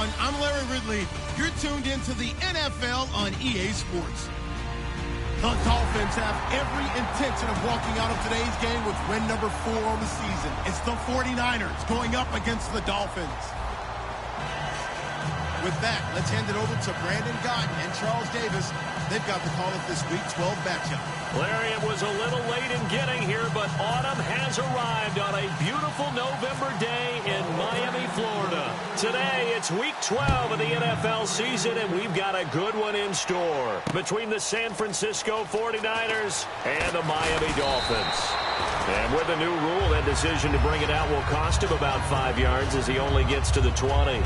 everyone. I'm Larry Ridley. You're tuned into the NFL on EA Sports. The Dolphins have every intention of walking out of today's game with win number 4 on the season. It's the 49ers going up against the Dolphins. With that, let's hand it over to Brandon Gott and Charles Davis. They've got the call of this Week 12 matchup. Larry, it was a little late in getting here, but autumn has arrived on a beautiful November day in Miami, Florida. Today, it's Week 12 of the NFL season, and we've got a good one in store between the San Francisco 49ers and the Miami Dolphins. And with a new rule, that decision to bring it out will cost him about 5 yards as he only gets to the 20.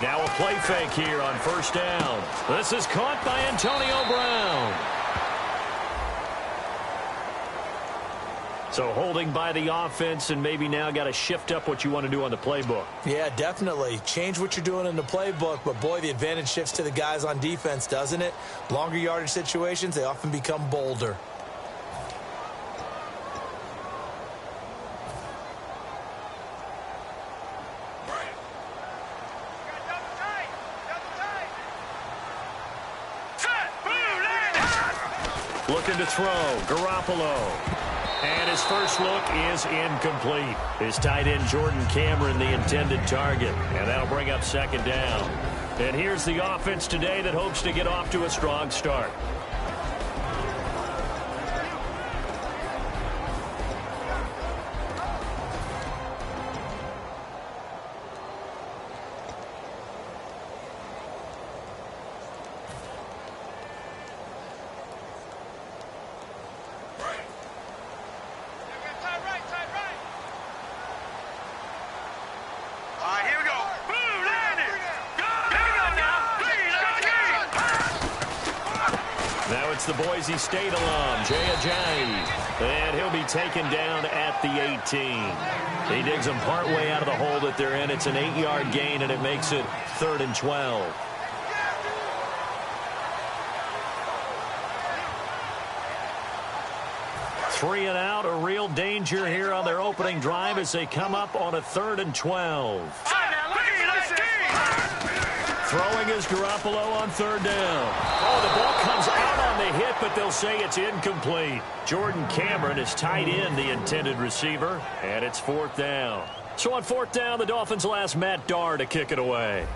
Now a play fake here on first down. This is caught by Antonio Brown. So holding by the offense, and maybe now got to shift up what you want to do on the playbook. Yeah, definitely. Change what you're doing in the playbook, but boy, the advantage shifts to the guys on defense, doesn't it? Longer yardage situations, they often become bolder. Looking to throw, Garoppolo. And his first look is incomplete. His tight end, Jordan Cameron, the intended target. And that'll bring up second down. And here's the offense today that hopes to get off to a strong start. The Boise State alum, Jay Ajayi. And he'll be taken down at the 18. He digs them partway out of the hole that they're in. It's an 8-yard gain, and it makes it 3rd and 12. Three and out, a real danger here on their opening drive as they come up on a 3rd and 12. Throwing is Garoppolo on 3rd down. Oh, the ball comes out on the hit, but they'll say it's incomplete. Jordan Cameron is tight end, the intended receiver, and it's 4th down. So on 4th down, the Dolphins will ask Matt Darr to kick it away.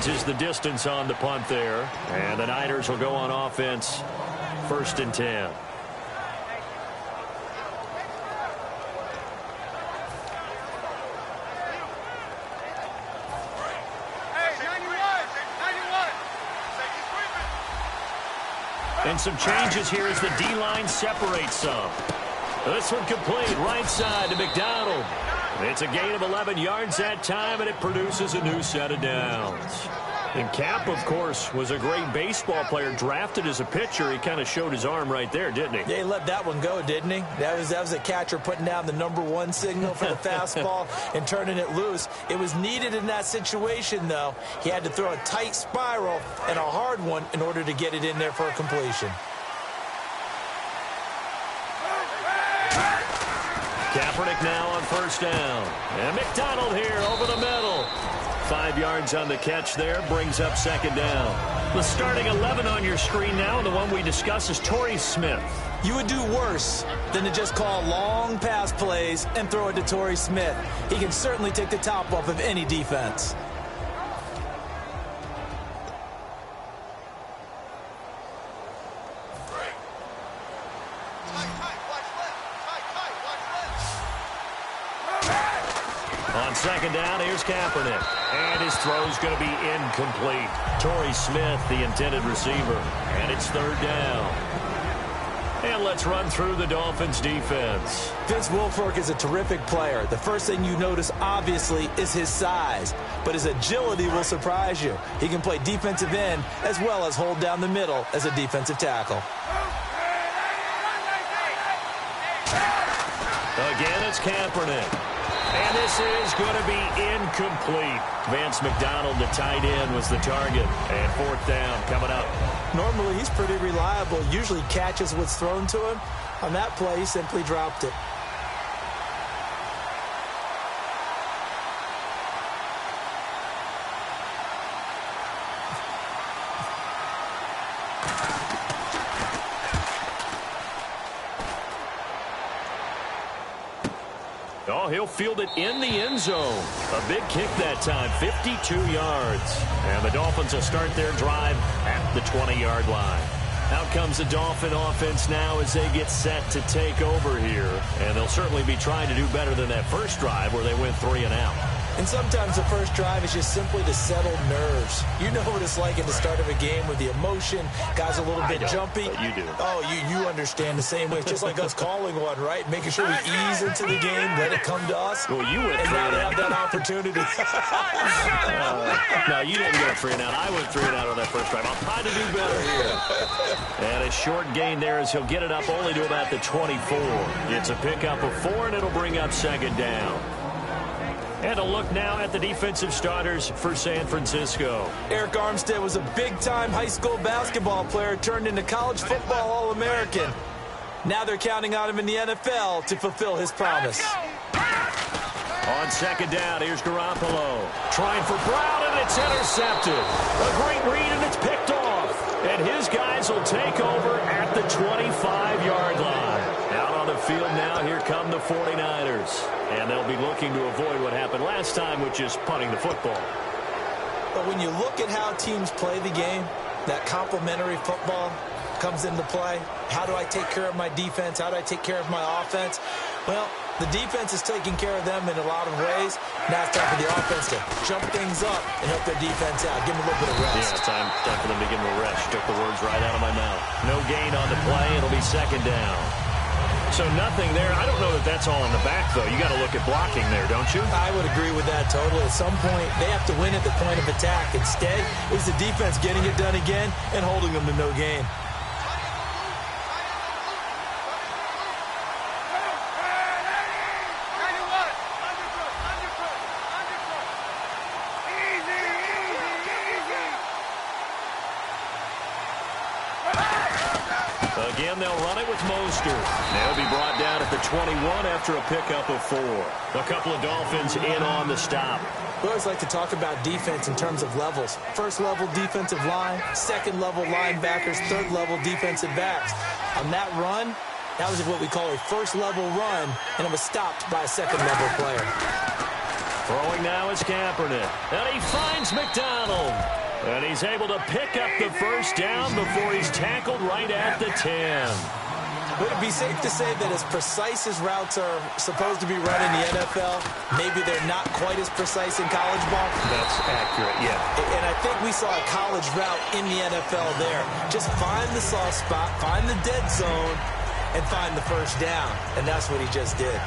Is the distance on the punt there. And the Niners will go on offense. 1st and 10. And some changes here as the D-line separates some. This one complete. Right side to McDonald. It's a gain of 11 yards that time, and it produces a new set of downs. And Cap, of course, was a great baseball player, drafted as a pitcher. He kind of showed his arm right there, didn't he? Yeah, he let that one go, didn't he? That was a catcher putting down the #1 signal for the fastball and turning it loose. It was needed in that situation, though. He had to throw a tight spiral and a hard one in order to get it in there for a completion. Kaepernick now on 1st down. And McDonald here over the middle. 5 yards on the catch there, brings up 2nd down. The starting 11 on your screen now, and the one we discuss is Torrey Smith. You would do worse than to just call long pass plays and throw it to Torrey Smith. He can certainly take the top off of any defense. second down, here's Kaepernick. And his throw's going to be incomplete. Torrey Smith, the intended receiver. And it's third down. And let's run through the Dolphins' defense. Vince Wilfork is a terrific player. The first thing you notice, obviously, is his size. But his agility will surprise you. He can play defensive end as well as hold down the middle as a defensive tackle. Again, it's Kaepernick. And this is going to be incomplete. Vance McDonald, the tight end, was the target. And fourth down coming up. Normally, he's pretty reliable. Usually catches what's thrown to him. On that play, he simply dropped it. Oh, he'll field it in the end zone. A big kick that time, 52 yards. And the Dolphins will start their drive at the 20-yard line. Out comes the Dolphin offense now as they get set to take over here. And they'll certainly be trying to do better than that first drive where they went 3 and out. And sometimes the first drive is just simply to settle nerves. You know what it's like at the start of a game with the emotion. Guys a little bit jumpy. But you do. Oh, you understand the same way. It's just like us calling one, right? Making sure we ease into the game, let it come to us. Well, you went 3 and now and they out. have that opportunity. No, you didn't go 3 and out. I went 3 and out on that first drive. I'll try to do better here. And a short gain there as he'll get it up only to about the 24. It's a pickup of 4, and it'll bring up second down. And a look now at the defensive starters for San Francisco. Eric Armstead was a big-time high school basketball player turned into college football All-American. Now they're counting on him in the NFL to fulfill his promise. On second down, here's Garoppolo. Trying for Brown, and it's intercepted. A great read, and it's picked off. And his guys will take over at the 25-yard line. Out on the field now, here come the 49ers. And they'll be looking to avoid what happened last time, which is punting the football. But when you look at how teams play the game, that complementary football comes into play. How do I take care of my defense? How do I take care of my offense? Well, the defense is taking care of them in a lot of ways. Now it's time for the offense to jump things up and help their defense out. Give them a little bit of rest. Yeah, time for them to give them a rest. Took the words right out of my mouth. No gain on the play. It'll be second down. So nothing there. I don't know that that's all in the back, though. You got to look at blocking there, don't you? I would agree with that totally. At some point, they have to win at the point of attack. Instead, it was the defense getting it done again and holding them to no gain. Again, they'll run it with Mostert. They'll be brought down at the 21 after a pickup of 4. A couple of Dolphins in on the stop. We always like to talk about defense in terms of levels. First level defensive line, second level linebackers, third level defensive backs. On that run, that was what we call a first level run, and it was stopped by a second level player. Throwing now is Kaepernick. And he finds McDonald. And he's able to pick up the first down before he's tackled right at the 10. Would it be safe to say that as precise as routes are supposed to be run in the NFL, maybe they're not quite as precise in college ball? That's accurate, yeah. And I think we saw a college route in the NFL there. Just find the soft spot, find the dead zone, and find the first down. And that's what he just did.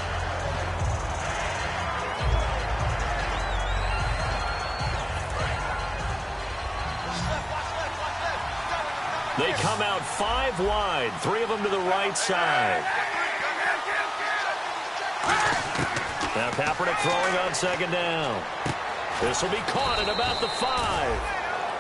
They come out 5 wide, 3 of them to the right side. Now Kaepernick throwing on second down. This will be caught at about the 5.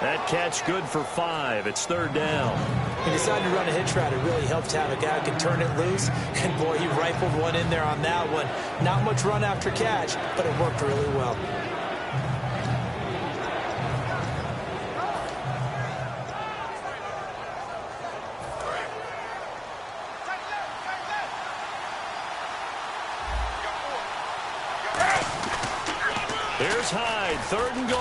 That catch good for 5. It's third down. He decided to run a hitch route. It really helped to have a guy who can turn it loose. And, boy, he rifled one in there on that one. Not much run after catch, but it worked really well. Here's Hyde, third and goal.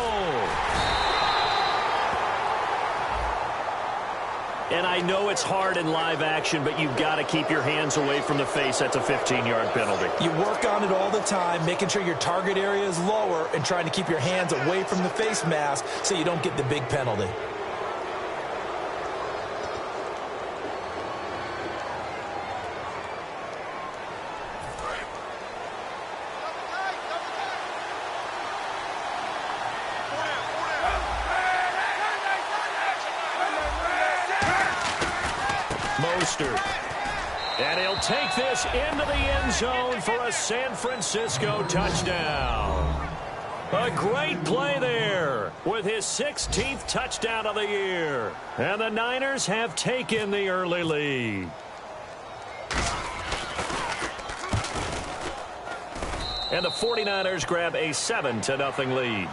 And I know it's hard in live action, but you've got to keep your hands away from the face. That's a 15-yard penalty. You work on it all the time, making sure your target area is lower and trying to keep your hands away from the face mask so you don't get the big penalty. And he'll take this into the end zone for a San Francisco touchdown. A great play there with his 16th touchdown of the year. And the Niners have taken the early lead. And the 49ers grab a 7-0 lead.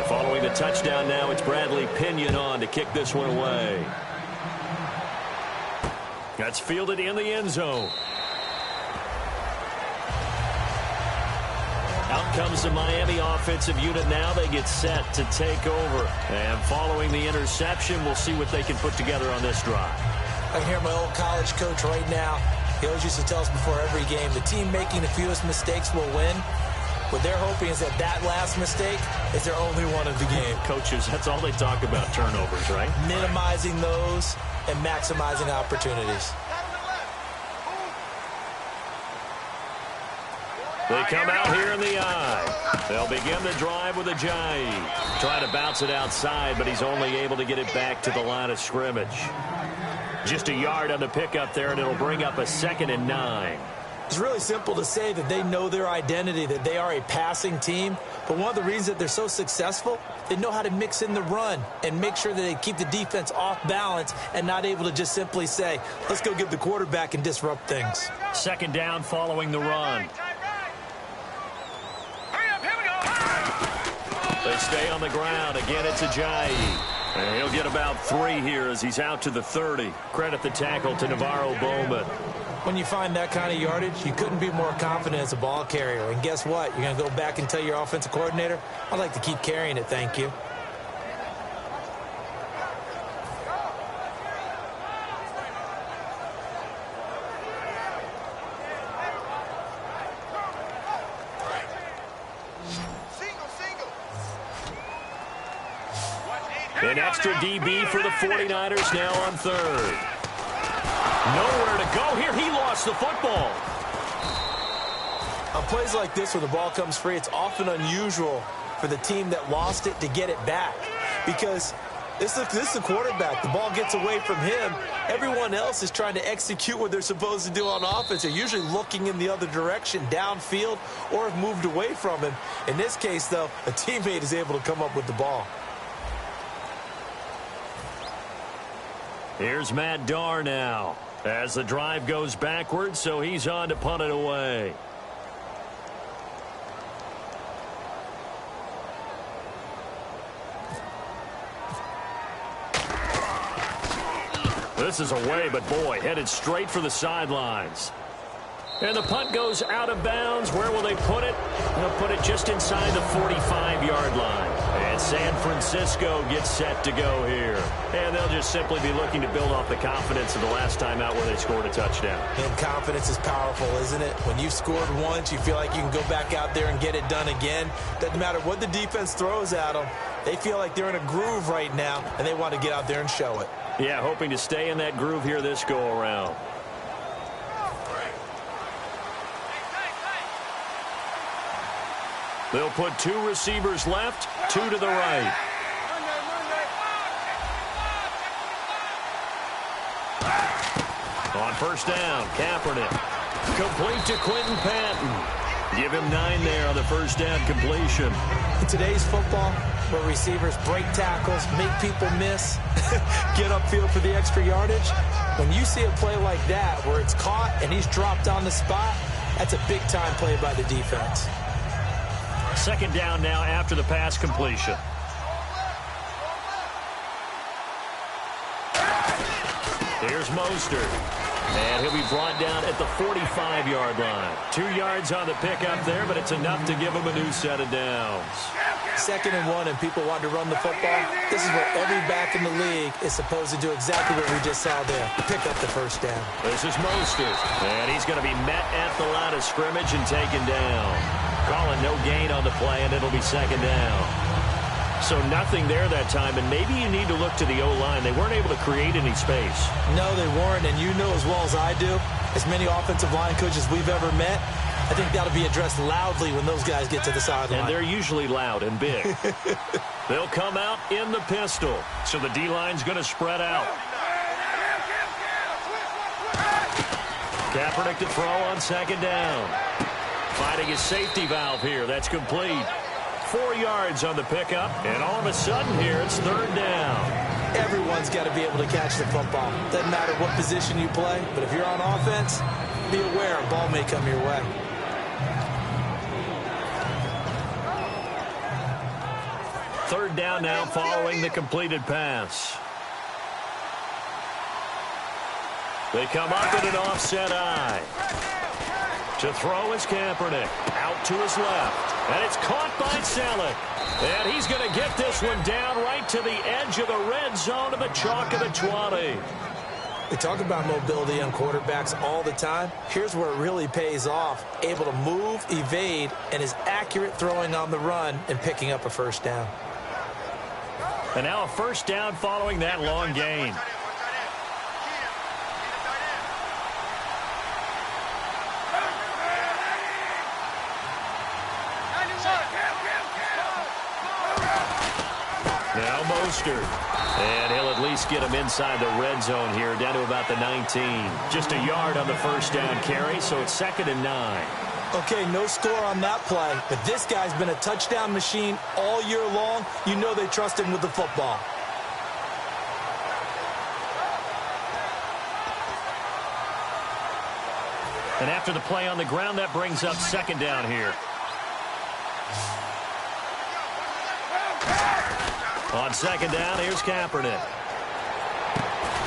Following the touchdown now, it's Bradley Pinion on to kick this one away. That's fielded in the end zone. Out comes the Miami offensive unit now. They get set to take over. And following the interception, we'll see what they can put together on this drive. I hear my old college coach right now. He always used to tell us before every game, the team making the fewest mistakes will win. What they're hoping is that last mistake is their only one of the game. Coaches, that's all they talk about, turnovers, right? Minimizing those and maximizing opportunities. They come out here in the eye. They'll begin the drive with Ajayi. Trying to bounce it outside, but he's only able to get it back to the line of scrimmage. Just a yard on the pickup there, and it'll bring up a 2nd and 9. It's really simple to say that they know their identity, that they are a passing team. But one of the reasons that they're so successful, they know how to mix in the run and make sure that they keep the defense off balance and not able to just simply say, let's go get the quarterback and disrupt things. 2nd down following the run. They stay on the ground. Again, it's Ajayi. And he'll get about 3 here as he's out to the 30. Credit the tackle to Navarro Bowman. When you find that kind of yardage, you couldn't be more confident as a ball carrier. And guess what? You're going to go back and tell your offensive coordinator, I'd like to keep carrying it, thank you. An extra DB for the 49ers now on 3rd. Nowhere to go here. He lost the football. On plays like this where the ball comes free, it's often unusual for the team that lost it to get it back. Because this is the quarterback. The ball gets away from him. Everyone else is trying to execute what they're supposed to do on offense. They're usually looking in the other direction, downfield, or have moved away from him. In this case, though, a teammate is able to come up with the ball. Here's Matt Darr now as the drive goes backwards, so he's on to punt it away. This is away, but boy, headed straight for the sidelines. And the punt goes out of bounds. Where will they put it? They'll put it just inside the 45-yard line. And San Francisco gets set to go here. And they'll just simply be looking to build off the confidence of the last time out where they scored a touchdown. And confidence is powerful, isn't it? When you've scored once, you feel like you can go back out there and get it done again. Doesn't matter what the defense throws at them. They feel like they're in a groove right now, and they want to get out there and show it. Yeah, hoping to stay in that groove here this go-around. They'll put 2 receivers left, 2 to the right. On first down, Kaepernick. Complete to Quentin Patton. Give him 9 there on the first down completion. In today's football, where receivers break tackles, make people miss, get upfield for the extra yardage, when you see a play like that where it's caught and he's dropped on the spot, that's a big-time play by the defense. 2nd down now after the pass completion. Here's Mostert. And he'll be brought down at the 45-yard line. 2 yards on the pickup there, but it's enough to give him a new set of downs. 2nd and 1, and people want to run the football. This is where every back in the league is supposed to do exactly what we just saw there. Pick up the first down. This is Mostert, and he's going to be met at the line of scrimmage and taken down. Calling no gain on the play, and it'll be 2nd down. So nothing there that time, and maybe you need to look to the O-line. They weren't able to create any space. No, they weren't, and you know as well as I do, as many offensive line coaches we've ever met, I think that'll be addressed loudly when those guys get to the sideline. And they're usually loud and big. They'll come out in the pistol, so the D-line's going to spread out. Kaepernick to throw on 2nd down. Finding his safety valve here. That's complete. 4 yards on the pickup, and all of a sudden here, it's 3rd down. Everyone's got to be able to catch the football. Doesn't matter what position you play, but if you're on offense, be aware a ball may come your way. Third down now following the completed pass. They come up in an offset eye. To throw is Kaepernick. Out to his left. And it's caught by Selleck. And he's going to get this one down right to the edge of the red zone of the chalk of the 20. We talk about mobility on quarterbacks all the time. Here's where it really pays off. Able to move, evade, and is accurate throwing on the run and picking up a first down. And now a first down following that long gain. Now Mostert. And he'll at least get him inside the red zone here, down to about the 19. Just a yard on the first down carry, so it's 2nd and 9. Okay, no score on that play, but this guy's been a touchdown machine all year long. You know they trust him with the football. And after the play on the ground, that brings up 2nd down here. On 2nd down, here's Kaepernick.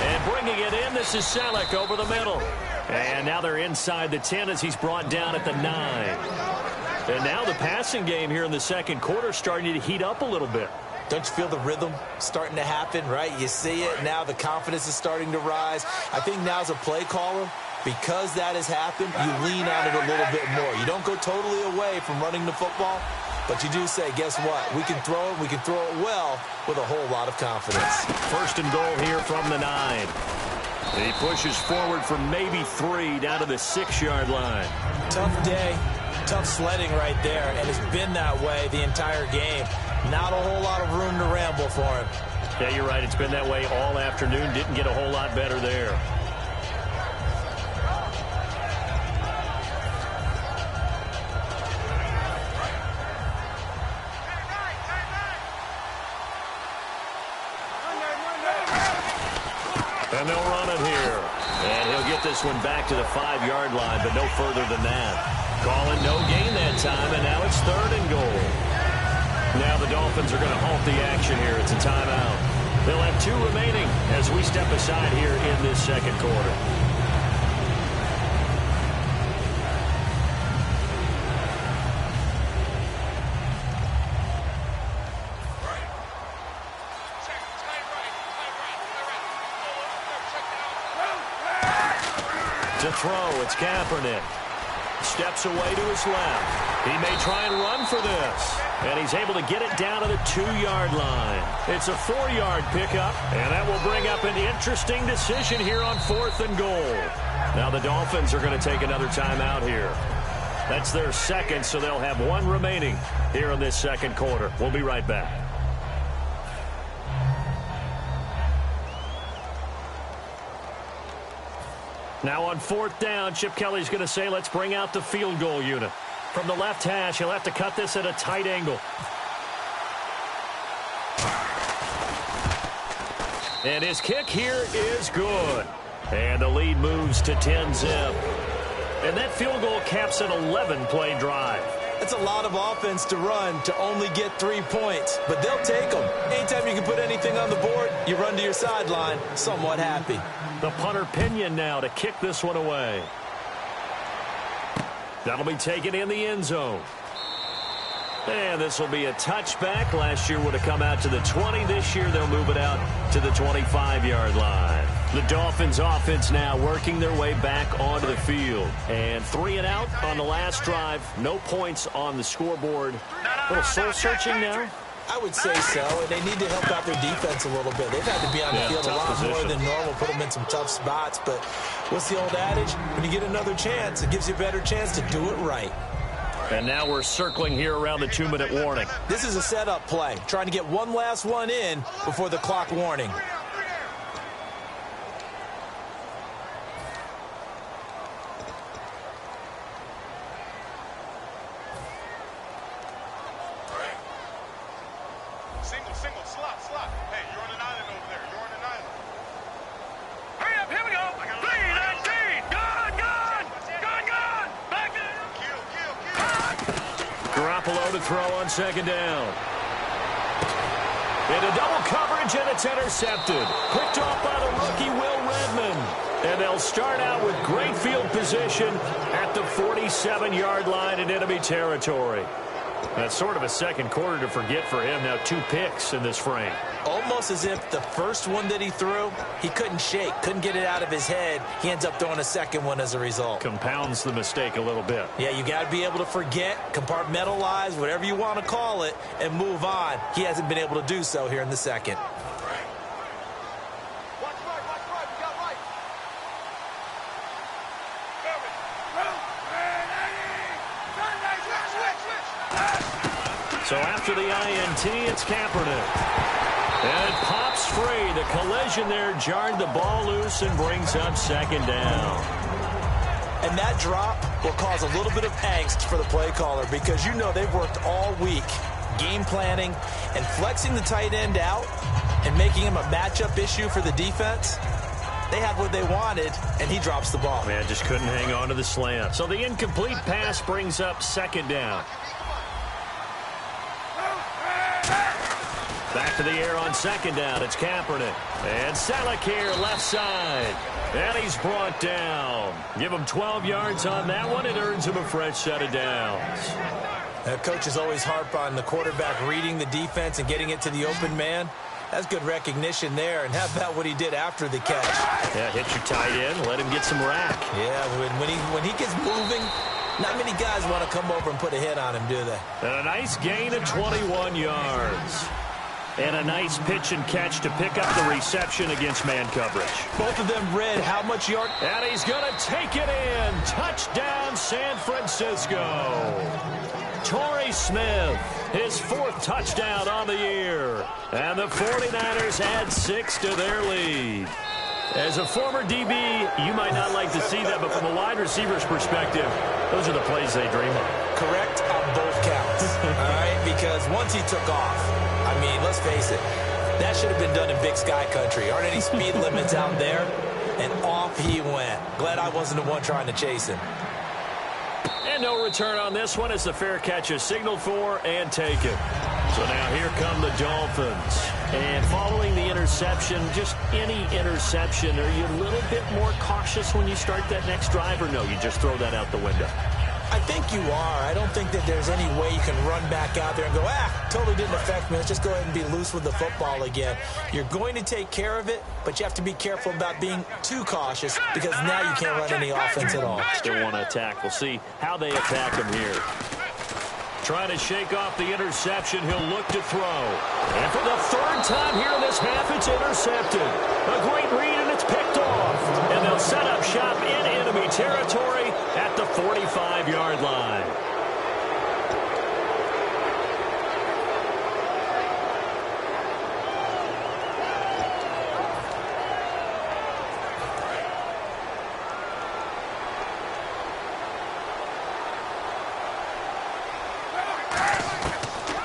And bringing it in, this is Selleck over the middle. And now they're inside the 10 as he's brought down at the 9. And now the passing game here in the second quarter starting to heat up a little bit. Don't you feel the rhythm starting to happen, right? You see it. Now the confidence is starting to rise. I think now as a play caller, because that has happened, you lean on it a little bit more. You don't go totally away from running the football, but you do say, guess what? We can throw it. We can throw it well with a whole lot of confidence. 1st and goal here from the 9. He pushes forward for maybe 3 down to the 6-yard line. Tough day, tough sledding right there, and it's been that way the entire game. Not a whole lot of room to ramble for him. Yeah, you're right. It's been that way all afternoon. Didn't get a whole lot better there. And they'll run it here. And he'll get this one back to the 5-yard line, but no further than that. Calling no gain that time, and now it's 3rd and goal. Now the Dolphins are going to halt the action here. It's a timeout. They'll have 2 remaining as we step aside here in this second quarter. To throw, it's Kaepernick. Steps away to his left. He may try and run for this. And he's able to get it down to the 2-yard line. It's a 4-yard pickup, and that will bring up an interesting decision here on 4th and goal. Now the Dolphins are going to take another timeout here. That's their 2nd, so they'll have 1 remaining here in this second quarter. We'll be right back. Now on 4th down, Chip Kelly's going to say, let's bring out the field goal unit. From the left hash, he'll have to cut this at a tight angle. And his kick here is good. And the lead moves to 10-zip. And that field goal caps an 11-play drive. That's a lot of offense to run to only get 3 points, but they'll take them. Anytime you can put anything on the board, you run to your sideline, somewhat happy. The punter Pinion now to kick this one away. That'll be taken in the end zone. And this will be a touchback. Last year would have come out to the 20. This year they'll move it out to the 25-yard line. The Dolphins offense now working their way back onto the field. And 3 and out on the last drive. No points on the scoreboard. A little soul-searching now. I would say so, and they need to help out their defense a little bit. They've had to be on the field a lot more than normal, put them in some tough spots. But what's the old adage? When you get another chance, it gives you a better chance to do it right. And now we're circling here around the 2-minute warning. This is a setup play, trying to get one last one in before the clock warning. Single, slot. Hey, you're on an island over there. You're on an island. Hurry up, here we go. 3-19. Gone. Back there. Kill. Garoppolo to throw on second down. Into double coverage, and it's intercepted. Picked off by the rookie, Will Redmond. And they'll start out with great field position at the 47-yard line in enemy territory. That's sort of a second quarter to forget for him. Now 2 picks in this frame. Almost as if the first one that he threw, he couldn't shake, couldn't get it out of his head. He ends up throwing a second one as a result. Compounds the mistake a little bit. Yeah, you got to be able to forget, compartmentalize, whatever you want to call it, and move on. He hasn't been able to do so here in the second. So after the INT, it's Kaepernick. And it pops free. The collision there jarred the ball loose and brings up second down. And that drop will cause a little bit of angst for the play caller because you know they've worked all week game planning and flexing the tight end out and making him a matchup issue for the defense. They had what they wanted, and he drops the ball. Man, just couldn't hang on to the slant. So the incomplete pass brings up second down. Back to the air on second down. It's Kaepernick. And Selleck here, left side. And he's brought down. Give him 12 yards on that one. It earns him a fresh set of downs. Coaches always harp on the quarterback reading the defense and getting it to the open man. That's good recognition there. And how about what he did after the catch? Yeah, hit your tight end. Let him get some rack. Yeah, when he gets moving, not many guys want to come over and put a hit on him, do they? And a nice gain of 21 yards. And a nice pitch and catch to pick up the reception against man coverage. Both of them read how much yard. And he's going to take it in. Touchdown, San Francisco. Torrey Smith, his 4th touchdown on the year. And the 49ers add 6 to their lead. As a former DB, you might not like to see that, but from a wide receiver's perspective, those are the plays they dream of. Correct on both counts, all right? Because once he took off, I mean, let's face it, that should have been done in Big Sky Country. Aren't any speed limits out there? And off he went. Glad I wasn't the one trying to chase him. And no return on this one as the fair catch is signaled for and taken. So now here come the Dolphins. And following the interception, just any interception, are you a little bit more cautious when you start that next drive, or no, you just throw that out the window? I think you are. I don't think that there's any way you can run back out there and go, totally didn't affect me. Let's just go ahead and be loose with the football again. You're going to take care of it, but you have to be careful about being too cautious because now you can't run any offense at all. Still want to attack. We'll see how they attack him here. Trying to shake off the interception. He'll look to throw. And for the 3rd time here in this half, it's intercepted. A great read, and it's picked off. And they'll set up shop in enemy territory at the 45-yard line.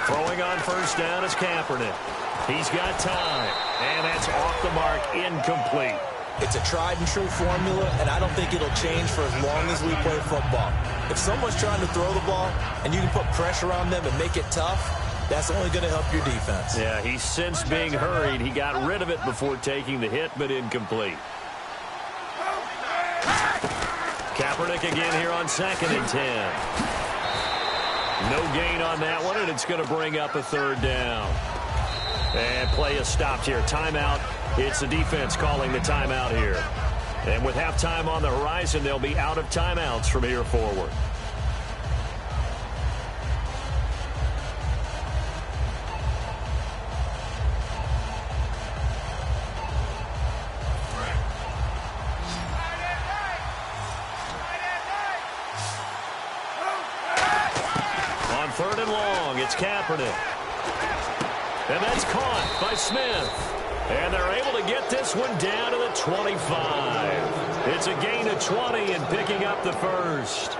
Throwing on first down is Kaepernick. He's got time, and that's off the mark, incomplete. It's a tried and true formula, and I don't think it'll change for as long as we play football. If someone's trying to throw the ball and you can put pressure on them and make it tough, that's only going to help your defense. Yeah, he sensed being hurried. He got rid of it before taking the hit, but incomplete. Kaepernick again here on 2nd and 10. No gain on that one, and it's going to bring up a 3rd down. And play is stopped here. Timeout. It's the defense calling the timeout here. And with halftime on the horizon, they'll be out of timeouts from here forward. On 3rd and long, it's Kaepernick. And that's caught by Smith. And they're able to get this one down to the 25. It's a gain of 20 and picking up the first.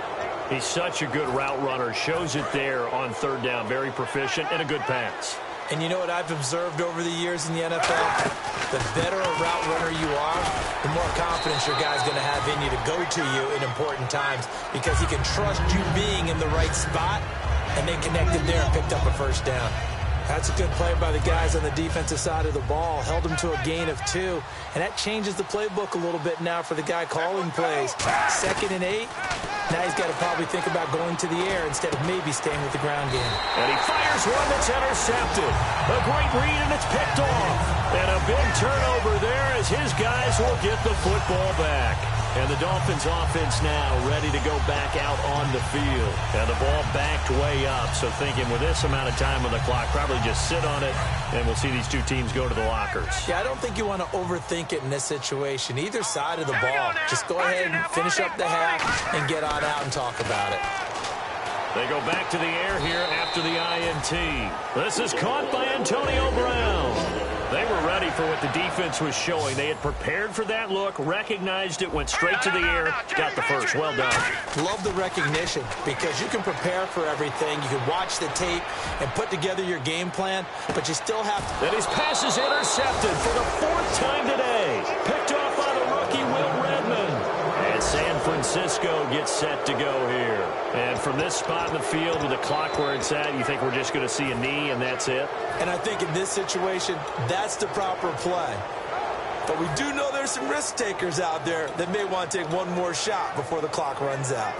He's such a good route runner. Shows it there on 3rd down. Very proficient and a good pass. And you know what I've observed over the years in the NFL? The better a route runner you are, the more confidence your guy's going to have in you to go to you in important times because he can trust you being in the right spot, and they connected there and picked up a 1st down. That's a good play by the guys on the defensive side of the ball. Held him to a gain of 2. And that changes the playbook a little bit now for the guy calling plays. 2nd and 8. Now he's got to probably think about going to the air instead of maybe staying with the ground game. And he fires one that's intercepted. A great read, and it's picked off. And a big turnover there as his guys will get the football back. And the Dolphins offense now ready to go back out on the field. And the ball backed way up. So thinking with this amount of time on the clock, probably just sit on it, and we'll see these two teams go to the lockers. Yeah, I don't think you want to overthink it in this situation. Either side of the ball. Just go ahead and finish up the half and get on out and talk about it. They go back to the air here after the INT. This is caught by Antonio Brown. They were ready for what the defense was showing. They had prepared for that look, recognized it, went straight to the air, got the first. Well done. Love the recognition because you can prepare for everything. You can watch the tape and put together your game plan, but you still have to. And his pass is intercepted for the 4th time today. Picked off by the rookie Will Redmond. And San Francisco gets set to go here. And from this spot in the field with the clock where it's at, you think we're just going to see a knee and that's it? And I think in this situation, that's the proper play. But we do know there's some risk takers out there that may want to take one more shot before the clock runs out.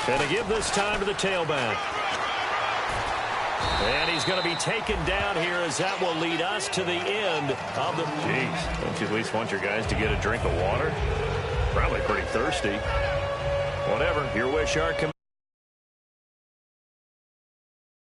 And to give this time to the tailback. And he's going to be taken down here as that will lead us to the end of the... Jeez, don't you at least want your guys to get a drink of water? Probably pretty thirsty. Whatever, your wish, our command.